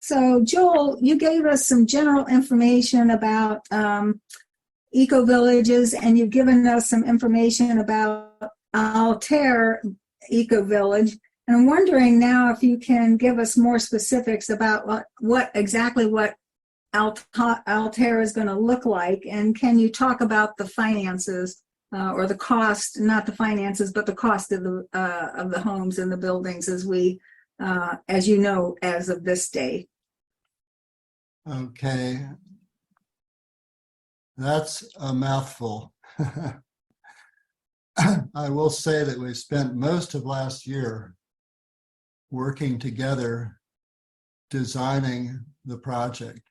So, Joel, you gave us some general information about eco-villages, and you've given us some information about Altair eco-village. And I'm wondering now if you can give us more specifics about what exactly Altair is going to look like, and can you talk about the finances or the cost, not the finances, but the cost of the homes and the buildings as you know, as of this day. Okay, that's a mouthful. I will say that we spent most of last year working together, designing the project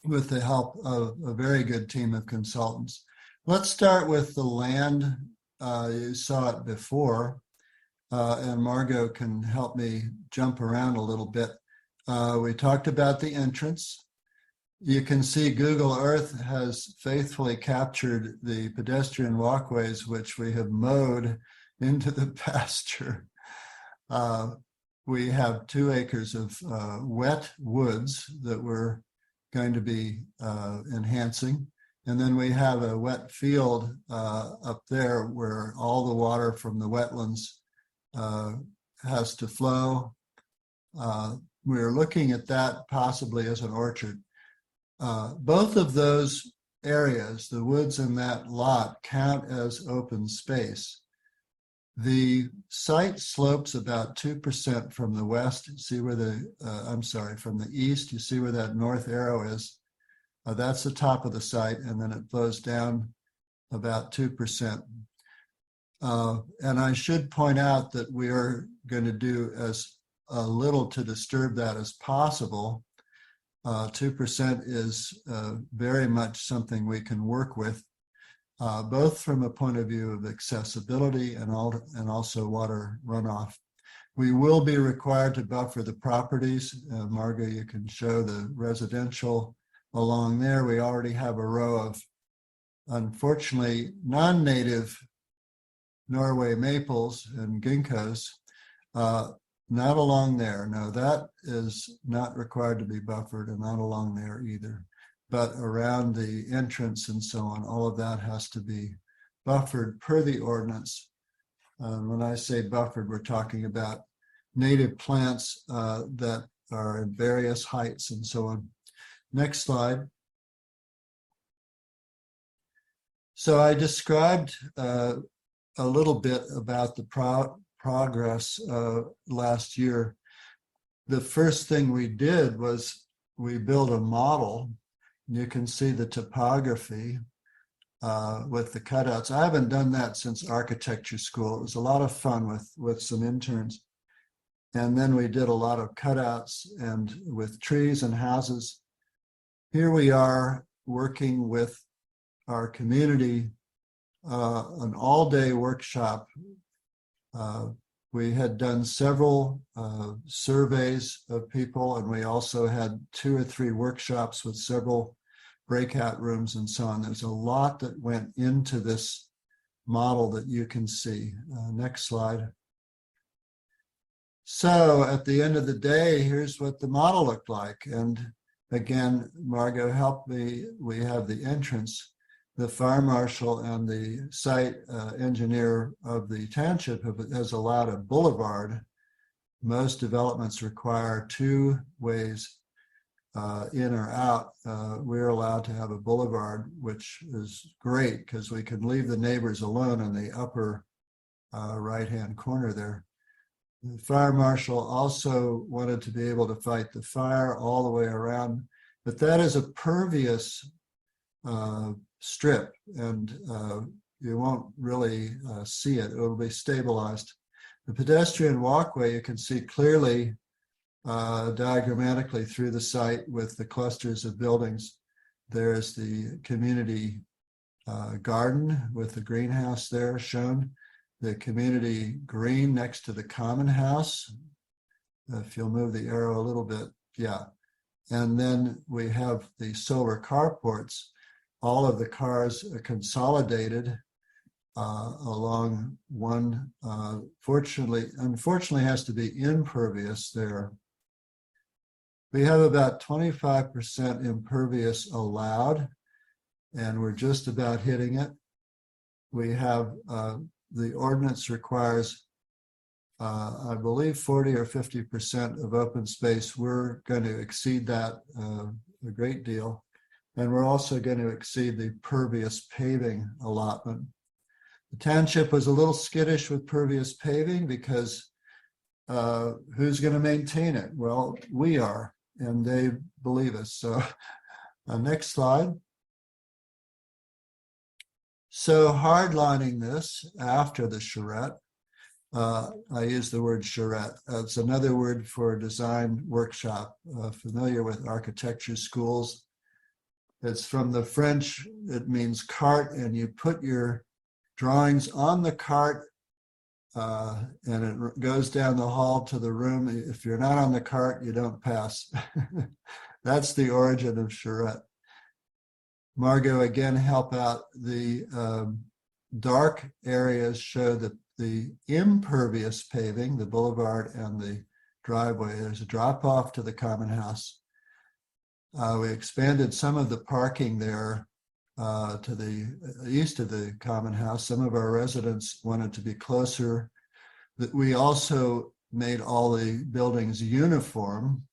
with the help of a very good team of consultants. Let's start with the land. You saw it before, and Margot can help me jump around a little bit. We talked about the entrance. You can see Google Earth has faithfully captured the pedestrian walkways, which we have mowed into the pasture. We have 2 acres of wet woods that we're going to be enhancing. And then we have a wet field up there where all the water from the wetlands has to flow. We're looking at that possibly as an orchard. Both of those areas, the woods in that lot, count as open space. The site slopes about 2% from the west. See where from the east. You see where that north arrow is. That's the top of the site, and then it flows down about 2%. And I should point out that we are going to do as little to disturb that as possible. 2% is very much something we can work with, both from a point of view of accessibility and also water runoff. We will be required to buffer the properties. Margot, you can show the residential along there. We already have a row of, unfortunately, non-native Norway maples and ginkgos. Not along there. No, that is not required to be buffered, and not along there either. But around the entrance and so on, all of that has to be buffered per the ordinance. When I say buffered, we're talking about native plants that are at various heights and so on. Next slide. So I described a little bit about the progress last year. The first thing we did was we built a model. You can see the topography with the cutouts. I haven't done that since architecture school. It was a lot of fun with some interns. And then we did a lot of cutouts and with trees and houses. Here we are working with our community, an all-day workshop. We had done several surveys of people, and we also had 2 or 3 workshops with several breakout rooms and so on. There's a lot that went into this model that you can see. Next slide. So at the end of the day, here's what the model looked like. And again, Margot helped me. We have the entrance. The fire marshal and the site engineer of the township has allowed a boulevard. Most developments require 2 ways in or out. We're allowed to have a boulevard, which is great because we can leave the neighbors alone in the upper right-hand corner there. The fire marshal also wanted to be able to fight the fire all the way around, but that is a pervious strip, and you won't really see it. It will be stabilized. The pedestrian walkway, you can see clearly diagrammatically through the site with the clusters of buildings. There's the community garden with the greenhouse there shown, the community green next to the common house. If you'll move the arrow a little bit, yeah. And then we have the solar carports. All of the cars are consolidated along one, unfortunately has to be impervious there. We have about 25% impervious allowed, and we're just about hitting it. We have, the ordinance requires, I believe 40 or 50% of open space. We're going to exceed that a great deal. And we're also going to exceed the pervious paving allotment. The township was a little skittish with pervious paving because who's going to maintain it? Well, we are, and they believe us. So next slide. So hardlining this after the charrette, I use the word charrette. It's another word for design workshop, familiar with architecture schools. It's from the French. It means cart, and you put your drawings on the cart and it goes down the hall to the room. If you're not on the cart, you don't pass. That's the origin of charrette. Margot, again, help out. The dark areas show that the impervious paving, the boulevard and the driveway, there's a drop off to the common house. We expanded some of the parking there to the east of the common house. Some of our residents wanted to be closer. We also made all the buildings uniform,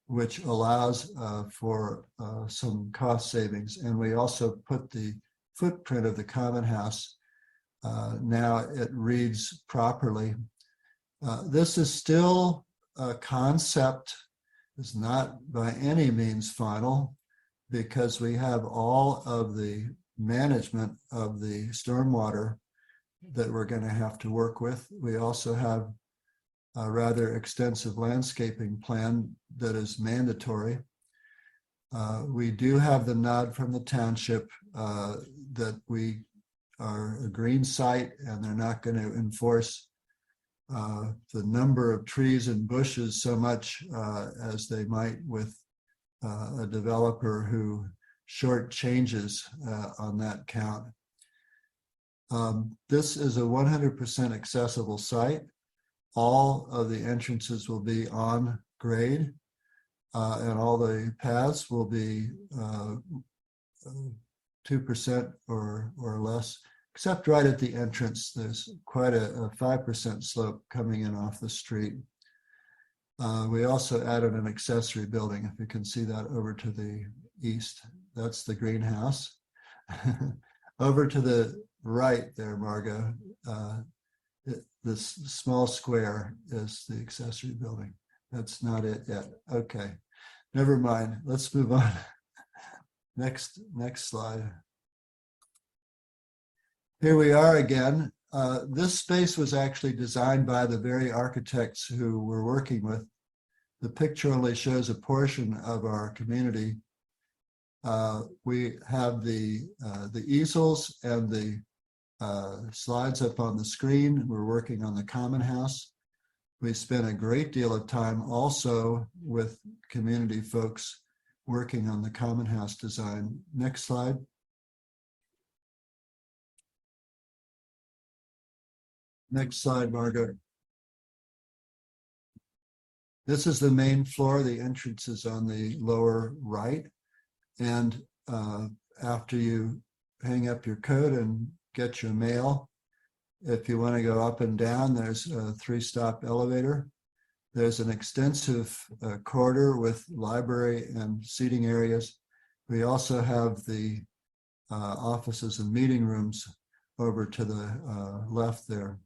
which allows for some cost savings. And we also put the footprint of the common house. Now it reads properly. This is still a concept. It's not by any means final, because we have all of the management of the stormwater that we're going to have to work with. We also have a rather extensive landscaping plan that is mandatory. We do have the nod from the township that we are a green site and they're not going to enforce the number of trees and bushes so much as they might with a developer who shortchanges on that count. This is a 100% accessible site. All of the entrances will be on grade, and all the paths will be 2% or less, except right at the entrance. There's quite a 5% slope coming in off the street. We also added an accessory building, if you can see that over to the east. That's the greenhouse. Over to the right there, Margot, this small square is the accessory building. That's not it yet. Okay, never mind. Let's move on. Next slide. Here we are again. This space was actually designed by the very architects who we're working with. The picture only shows a portion of our community. We have the easels and the slides up on the screen. We're working on the common house. We spent a great deal of time also with community folks working on the common house design. Next slide. Next slide, Margaret. This is the main floor. The entrance is on the lower right. And after you hang up your coat and get your mail, if you want to go up and down, there's a 3-stop elevator. There's an extensive corridor with library and seating areas. We also have the offices and meeting rooms over to the left there.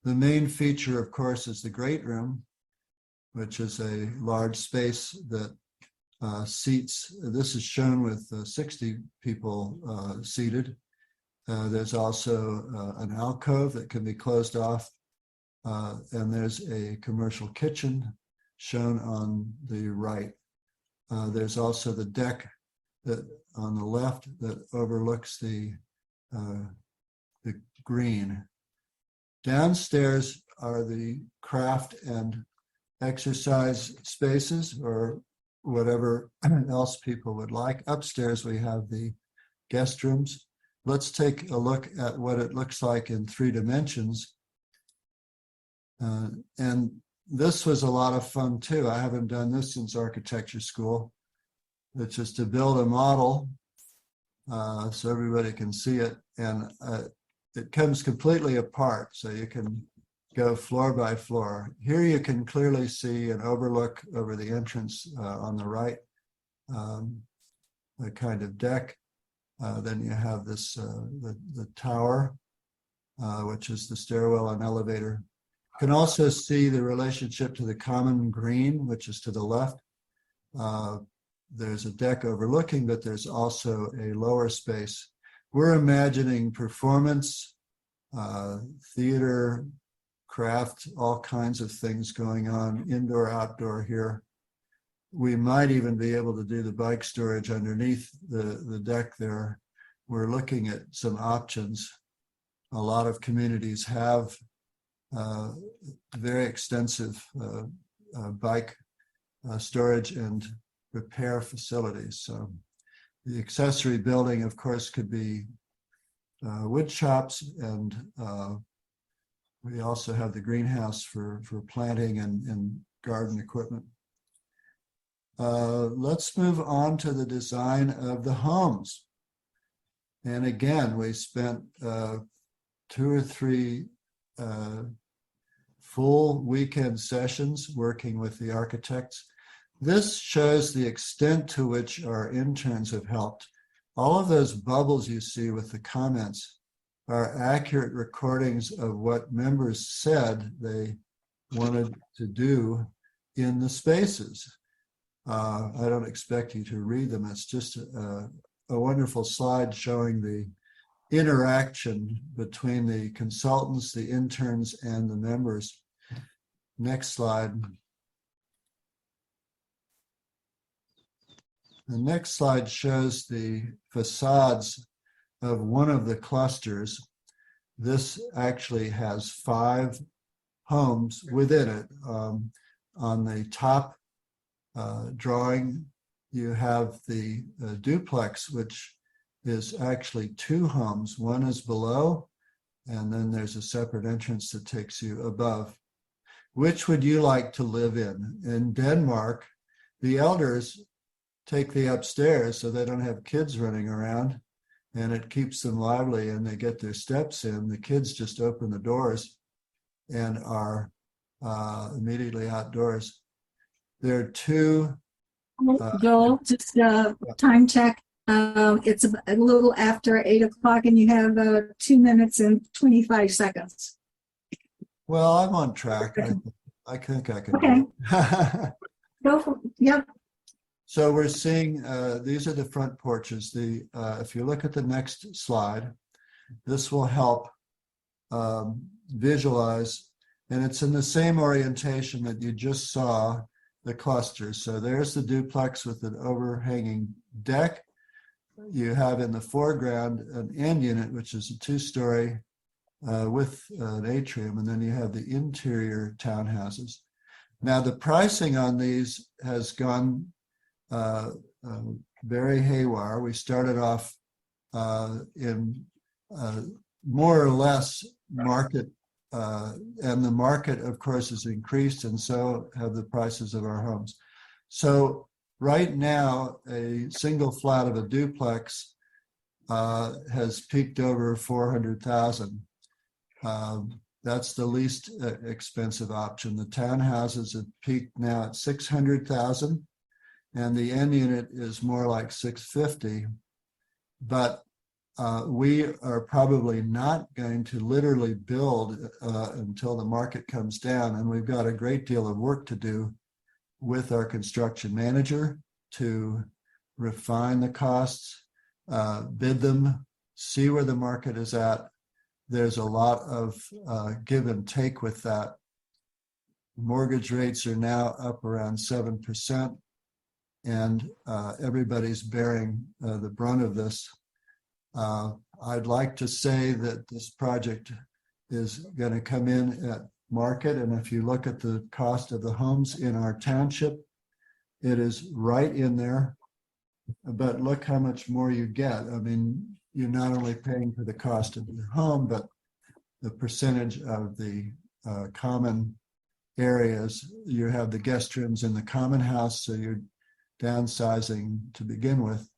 The main feature, of course, is the great room, which is a large space that seats. This is shown with 60 people seated. There's also an alcove that can be closed off, and there's a commercial kitchen shown on the right. There's also the deck that on the left that overlooks the green. Downstairs are the craft and exercise spaces, or whatever else people would like. Upstairs, we have the guest rooms. Let's take a look at what it looks like in 3 dimensions. And this was a lot of fun too. I haven't done this since architecture school. It's just to build a model so everybody can see it. And it comes completely apart, so you can go floor by floor. Here you can clearly see an overlook over the entrance on the right, a kind of deck. Then you have this, the tower, which is the stairwell and elevator. You can also see the relationship to the common green, which is to the left. There's a deck overlooking, but there's also a lower space. We're imagining performance, theater, craft, all kinds of things going on, indoor, outdoor here. We might even be able to do the bike storage underneath the deck there. We're looking at some options. A lot of communities have very extensive bike storage and repair facilities. So the accessory building, of course, could be wood shops, and we also have the greenhouse for planting and garden equipment. Let's move on to the design of the homes. And again, we spent 2 or 3 full weekend sessions working with the architects. This shows the extent to which our interns have helped. All of those bubbles you see with the comments are accurate recordings of what members said they wanted to do in the spaces. I don't expect you to read them. It's just a wonderful slide showing the interaction between the consultants, the interns, and the members. Next slide. The next slide shows the facades of one of the clusters. This actually has 5 homes within it. On the top drawing, you have the duplex, which is actually 2 homes. One is below, and then there's a separate entrance that takes you above. Which would you like to live in? In Denmark, the elders take the upstairs so they don't have kids running around, and it keeps them lively and they get their steps in. The kids just open the doors and are immediately outdoors. There are 2. Joel, just time check. It's a little after 8 o'clock and you have 2 minutes and 25 seconds. Well, I'm on track. I think I can Okay. do it. Go for it. Yep. So we're seeing, these are the front porches. If you look at the next slide, this will help visualize, and it's in the same orientation that you just saw the clusters. So there's the duplex with an overhanging deck. You have in the foreground an end unit, which is a 2-story with an atrium, and then you have the interior townhouses. Now the pricing on these has gone very haywire. We started off in more or less market, and the market, of course, has increased, and so have the prices of our homes. So right now, a single flat of a duplex has peaked over 400,000. That's the least expensive option. The townhouses have peaked now at 600,000. And the end unit is more like 650, but we are probably not going to literally build until the market comes down, and we've got a great deal of work to do with our construction manager to refine the costs, bid them, see where the market is at. There's a lot of give and take with that. Mortgage rates are now up around 7%. And everybody's bearing the brunt of this. I'd like to say that this project is going to come in at market, and if you look at the cost of the homes in our township, it is right in there. But look how much more you get. I mean, you're not only paying for the cost of your home, but the percentage of the common areas. You have the guest rooms in the common house, so you're downsizing to begin with.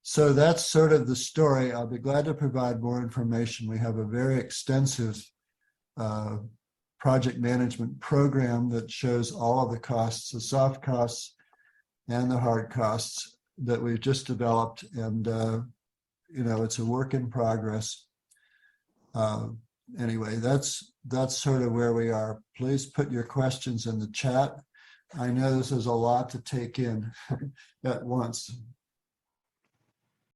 So that's sort of the story. I'll be glad to provide more information. We have a very extensive project management program that shows all of the costs, the soft costs and the hard costs that we've just developed. And, it's a work in progress. Anyway, that's sort of where we are. Please put your questions in the chat. I know this is a lot to take in at once.